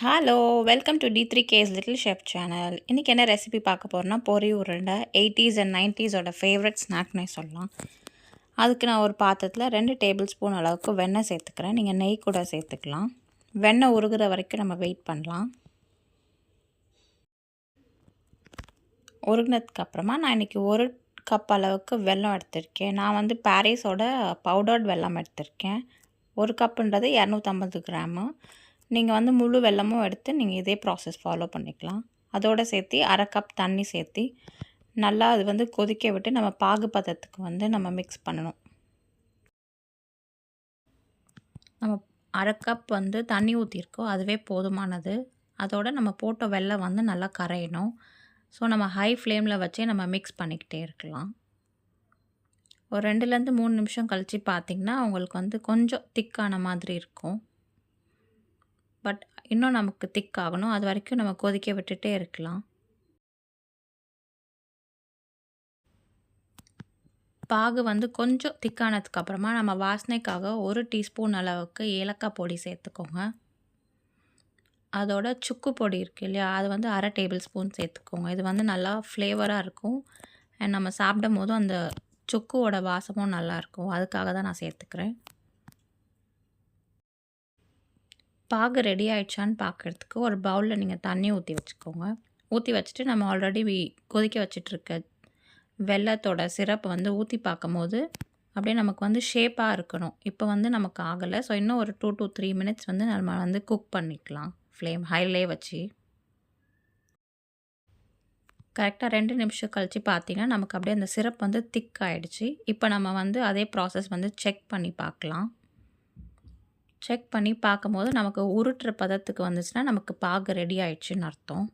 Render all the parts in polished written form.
Hello welcome to D3K's little chef channel. இன்றைக்கி என்ன recipe பார்க்க போகிறோன்னா பொரி உருண்டை 80s அண்ட் 90s ஃபேவரட் ஸ்நாக்னே சொல்லலாம். அதுக்கு நான் ஒரு பாத்திரத்தில் 2 டேபிள் ஸ்பூன் அளவுக்கு வெண்ணெய் சேர்த்துக்கிறேன். நீங்கள் நெய் கூட சேர்த்துக்கலாம். வெண்ணெய் உருகிற வரைக்கும் நம்ம வெயிட் பண்ணலாம். உருகினதுக்கப்புறமா நான் இன்றைக்கி 1 கப் அளவுக்கு வெல்லம் எடுத்திருக்கேன். நான் வந்து பாரிஸோட பவுடர்ட் வெல்லம் எடுத்திருக்கேன். 1 கப்புன்றது 250 கிராமு. நீங்கள் வந்து முழு வெல்லமும் எடுத்து நீங்கள் இதே ப்ராசஸ் ஃபாலோ பண்ணிக்கலாம். அதோடு சேர்த்து 1/2 கப் தண்ணி சேர்த்து நல்லா அது வந்து கொதிக்க விட்டு நம்ம பாகு பதத்துக்கு வந்து நம்ம மிக்ஸ் பண்ணணும். நம்ம 1/2 கப் வந்து தண்ணி ஊற்றிருக்கோம், அதுவே போதுமானது. அதோடு நம்ம போட்ட வெல்லம் வந்து நல்லா கரையணும். ஸோ நம்ம ஹை ஃப்ளேமில் வச்சே நம்ம மிக்ஸ் பண்ணிக்கிட்டே இருக்கலாம். ஒரு 2லேருந்து 3 நிமிஷம் கழித்து பார்த்திங்கன்னா உங்களுக்கு வந்து கொஞ்சம் திக்கான மாதிரி இருக்கும். பட் இன்னும் நமக்கு திக் ஆகணும். அது வரைக்கும் நம்ம கொதிக்க விட்டுட்டே இருக்கலாம். பாகு வந்து கொஞ்சம் திக்கானதுக்கப்புறமா நம்ம வாசனைக்காக 1 டீஸ்பூன் அளவுக்கு ஏலக்காய் பொடி சேர்த்துக்கோங்க. அதோட சுக்கு பொடி இருக்குது இல்லையா, அது வந்து 1/2 டேபிள் ஸ்பூன் சேர்த்துக்கோங்க. இது வந்து நல்லா ஃப்ளேவராக இருக்கும். அண்ட் நம்ம சாப்பிடும் போதும் அந்த சுக்குவோட வாசமும் நல்லாயிருக்கும். அதுக்காக தான் நான் சேர்த்துக்கிறேன். பாகு ரெடி ஆகிடுச்சான்னு பார்க்குறதுக்கு ஒரு பவுலில் நீங்கள் தண்ணி ஊற்றி வச்சுக்கோங்க. ஊற்றி வச்சுட்டு நம்ம ஆல்ரெடி கொதிக்க வச்சிட்ருக்க வெல்லத்தோட சிரப்பை வந்து ஊற்றி பார்க்கும்போது அப்படியே நமக்கு வந்து ஷேப்பாக இருக்கணும். இப்போ வந்து நமக்கு ஆகலை. ஸோ இன்னும் ஒரு 2 to 3 மினிட்ஸ் வந்து நம்ம வந்து குக் பண்ணிக்கலாம். ஃப்ளேம் ஹைலே வச்சு கரெக்டாக 2 நிமிஷம் கழித்து பார்த்தீங்கன்னா நமக்கு அப்படியே அந்த சிரப் வந்து திக் ஆகிடுச்சு. இப்போ நம்ம வந்து அதே ப்ராசஸ் வந்து செக் பண்ணி பார்க்கலாம். செக் பண்ணி பார்க்கும்போது நமக்கு உருட்டுற பதத்துக்கு வந்துச்சுன்னா நமக்கு பாகு ரெடி ஆயிடுச்சுன்னு அர்த்தம்.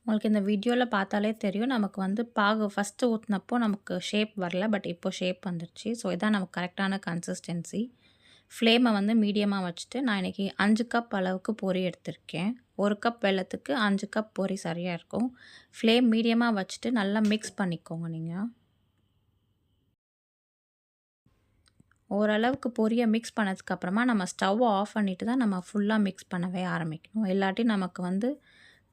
உங்களுக்கு இந்த வீடியோவில் பார்த்தாலே தெரியும் நமக்கு வந்து பாகு ஃபஸ்ட்டு ஊற்றினப்போ நமக்கு ஷேப் வரல, பட் இப்போ ஷேப் வந்துடுச்சு. ஸோ இதான் நமக்கு கரெக்டான கன்சிஸ்டன்சி. ஃப்ளேமை வந்து மீடியமாக வச்சுட்டு நான் இன்றைக்கி 5 கப் அளவுக்கு பொரி எடுத்திருக்கேன். 1 கப் வெல்லத்துக்கு 5 கப் பொரி சரியாக இருக்கும். ஃப்ளேம் மீடியமாக வச்சுட்டு நல்லா மிக்ஸ் பண்ணிக்கோங்க. நீங்கள் ஓரளவுக்கு பொரியை மிக்ஸ் பண்ணதுக்கப்புறமா நம்ம ஸ்டவ்வை ஆஃப் பண்ணிவிட்டு தான் நம்ம ஃபுல்லாக மிக்ஸ் பண்ணவே ஆரம்பிக்கணும். இல்லாட்டி நமக்கு வந்து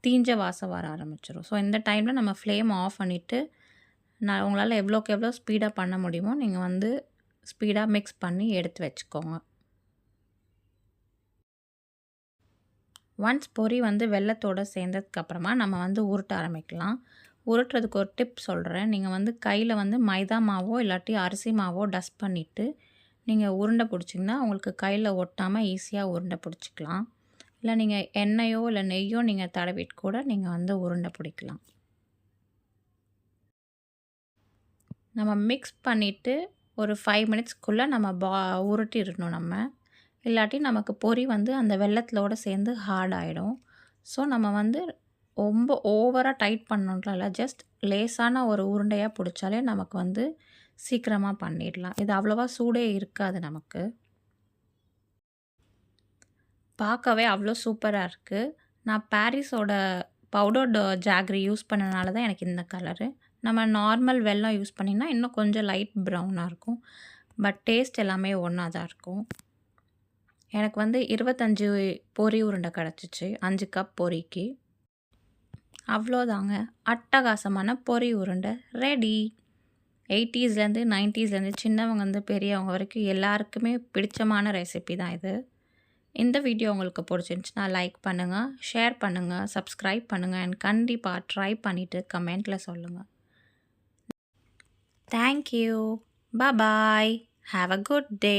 தீஞ்ச வாசம் வர ஆரம்பிச்சிடும். ஸோ இந்த டைமில் நம்ம ஃப்ளேம் ஆஃப் பண்ணிவிட்டு உங்களால் எவ்வளோக்கு எவ்வளோ ஸ்பீடாக பண்ண முடியுமோ நீங்கள் வந்து ஸ்பீடாக மிக்ஸ் பண்ணி எடுத்து வச்சுக்கோங்க. ஒன்ஸ் பொரி வந்து வெல்லத்தோடு சேர்ந்ததுக்கப்புறமா நம்ம வந்து உருட்ட ஆரம்பிக்கலாம். உருட்டுறதுக்கு ஒரு டிப் சொல்கிறேன். நீங்கள் வந்து கையில் வந்து மைதா மாவோ இல்லாட்டி அரிசி மாவோ டஸ்ட் பண்ணிவிட்டு நீங்கள் உருண்டை பிடிச்சிங்கன்னா உங்களுக்கு கையில் ஒட்டாமல் ஈஸியாக உருண்டை பிடிச்சிக்கலாம். இல்லை நீங்கள் எண்ணெயோ இல்லை நெய்யோ நீங்கள் தடவிட்டு கூட நீங்கள் வந்து உருண்டை பிடிக்கலாம். நம்ம மிக்ஸ் பண்ணிவிட்டு ஒரு 5 மினிட்ஸ்க்குள்ளே நம்ம உருட்டிடணும் நம்ம. இல்லாட்டி நமக்கு பொரி வந்து அந்த வெல்லத்தோடு சேர்ந்து ஹார்ட் ஆகிடும். ஸோ நம்ம வந்து ரொம்ப ஓவராக டைட் பண்ணணும்ல இல்லை, ஜஸ்ட் லேசான ஒரு உருண்டையாக பிடிச்சாலே நமக்கு வந்து சீக்கிரமாக பண்ணிடலாம். இது அவ்வளோவா சூடே இருக்காது நமக்கு. பார்க்கவே அவ்வளோ சூப்பராக இருக்குது. நான் பாரிஸோட பவுடர்டு ஜாகரி யூஸ் பண்ணனால தான் எனக்கு இந்த கலரு. நம்ம நார்மல் வெல்லம் யூஸ் பண்ணிங்கன்னா இன்னும் கொஞ்சம் லைட் ப்ரௌனாக இருக்கும். பட் டேஸ்ட் எல்லாமே ஒன்றா தான் இருக்கும். எனக்கு வந்து 25 பொரி உருண்டை கிடச்சிச்சு 5 கப் பொரிக்கு. அவ்வளோதாங்க, அட்டகாசமான பொரி உருண்டை ரெடி. 80ஸ்லேருந்து 90ஸ்லேருந்து சின்னவங்க வந்து பெரியவங்க வரைக்கும் எல்லாருக்குமே பிடிச்சமான ரெசிபி தான் இது. இந்த வீடியோ உங்களுக்கு பிடிச்சிருந்துச்சுன்னா லைக் பண்ணுங்கள், ஷேர் பண்ணுங்கள், சப்ஸ்கிரைப் பண்ணுங்கள் அண்ட் கண்டிப்பாக ட்ரை பண்ணிவிட்டு கமெண்ட்டில் சொல்லுங்கள். Thank you. Bye. Have a good day.